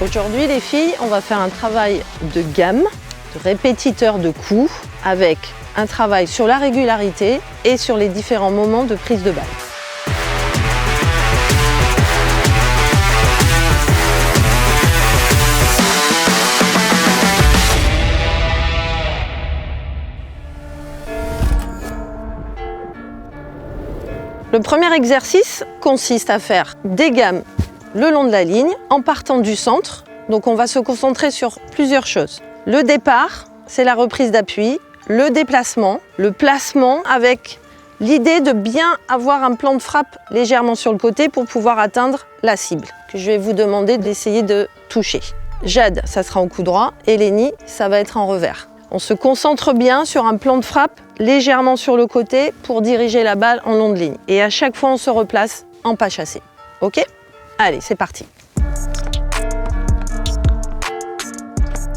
Aujourd'hui les filles, on va faire un travail de gamme, de répétiteur de coups, avec un travail sur la régularité et sur les différents moments de prise de balle. Le premier exercice consiste à faire des gammes le long de la ligne en partant du centre. Donc on va se concentrer sur plusieurs choses. Le départ, c'est la reprise d'appui, le déplacement, le placement avec l'idée de bien avoir un plan de frappe légèrement sur le côté pour pouvoir atteindre la cible que je vais vous demander d'essayer de toucher. Jade, ça sera en coup droit et Lénie, ça va être en revers. On se concentre bien sur un plan de frappe légèrement sur le côté pour diriger la balle en long de ligne. Et à chaque fois, on se replace en pas chassé. Ok? Allez, c'est parti.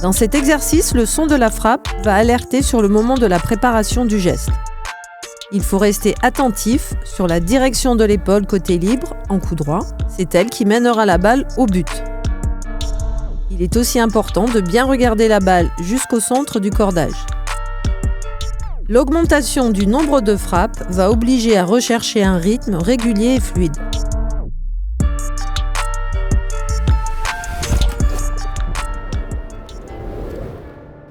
Dans cet exercice, le son de la frappe va alerter sur le moment de la préparation du geste. Il faut rester attentif sur la direction de l'épaule côté libre, en coup droit. C'est elle qui mènera la balle au but. Il est aussi important de bien regarder la balle jusqu'au centre du cordage. L'augmentation du nombre de frappes va obliger à rechercher un rythme régulier et fluide.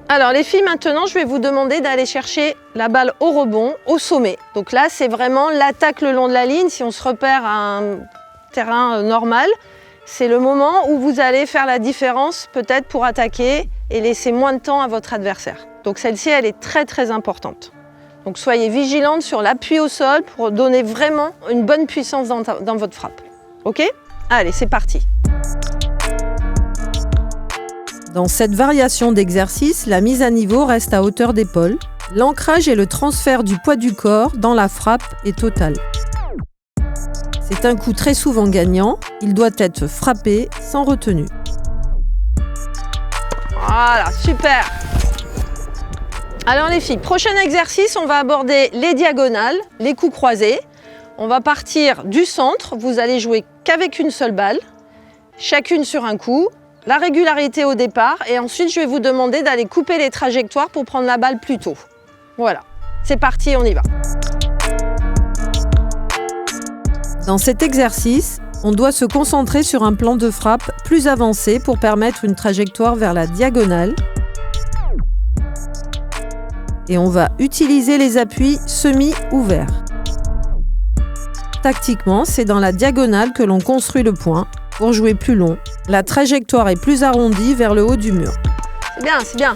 Alors les filles, maintenant je vais vous demander d'aller chercher la balle au rebond, au sommet. Donc là c'est vraiment l'attaque le long de la ligne. Si on se repère à un terrain normal, c'est le moment où vous allez faire la différence peut-être pour attaquer et laisser moins de temps à votre adversaire. Donc celle-ci, elle est très très importante. Donc soyez vigilante sur l'appui au sol pour donner vraiment une bonne puissance dans votre frappe. Ok? Allez, c'est parti. Dans cette variation d'exercice, la mise à niveau reste à hauteur d'épaule. L'ancrage et le transfert du poids du corps dans la frappe est total. C'est un coup très souvent gagnant, il doit être frappé sans retenue. Voilà, super! Alors les filles, prochain exercice, on va aborder les diagonales, les coups croisés. On va partir du centre, vous allez jouer qu'avec une seule balle, chacune sur un coup, la régularité au départ et ensuite je vais vous demander d'aller couper les trajectoires pour prendre la balle plus tôt. Voilà, c'est parti, on y va. Dans cet exercice, on doit se concentrer sur un plan de frappe plus avancé pour permettre une trajectoire vers la diagonale. Et on va utiliser les appuis semi-ouverts. Tactiquement, c'est dans la diagonale que l'on construit le point. Pour jouer plus long, la trajectoire est plus arrondie vers le haut du mur. C'est bien, c'est bien.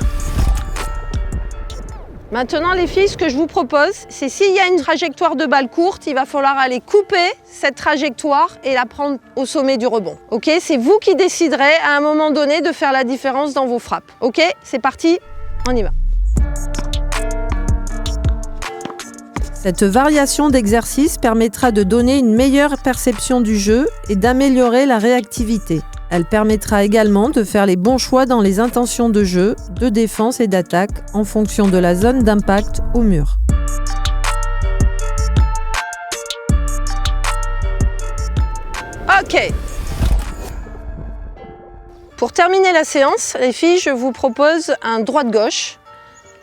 Maintenant les filles, ce que je vous propose, c'est s'il y a une trajectoire de balle courte, il va falloir aller couper cette trajectoire et la prendre au sommet du rebond. Ok? C'est vous qui déciderez à un moment donné de faire la différence dans vos frappes. Ok? C'est parti, on y va. Cette variation d'exercice permettra de donner une meilleure perception du jeu et d'améliorer la réactivité. Elle permettra également de faire les bons choix dans les intentions de jeu, de défense et d'attaque en fonction de la zone d'impact au mur. Ok. Pour terminer la séance, les filles, je vous propose un droite-gauche.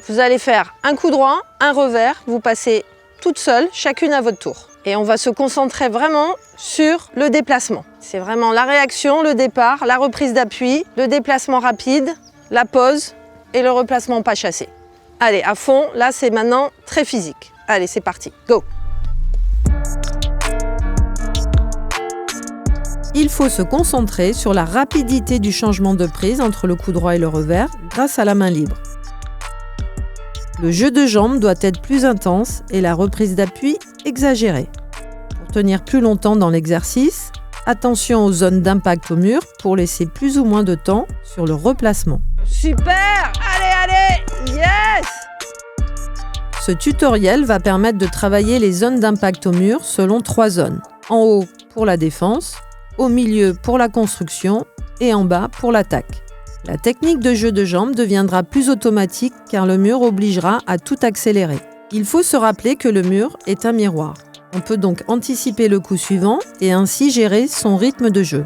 Vous allez faire un coup droit, un revers, vous passez toutes seules, chacune à votre tour. Et on va se concentrer vraiment sur le déplacement. C'est vraiment la réaction, le départ, la reprise d'appui, le déplacement rapide, la pause et le replacement pas chassé. Allez, à fond, là c'est maintenant très physique. Allez, c'est parti, go! Il faut se concentrer sur la rapidité du changement de prise entre le coup droit et le revers grâce à la main libre. Le jeu de jambes doit être plus intense et la reprise d'appui exagérée. Pour tenir plus longtemps dans l'exercice, attention aux zones d'impact au mur pour laisser plus ou moins de temps sur le replacement. Super! Allez, yes! Ce tutoriel va permettre de travailler les zones d'impact au mur selon 3 zones. En haut pour la défense, au milieu pour la construction et en bas pour l'attaque. La technique de jeu de jambes deviendra plus automatique car le mur obligera à tout accélérer. Il faut se rappeler que le mur est un miroir. On peut donc anticiper le coup suivant et ainsi gérer son rythme de jeu.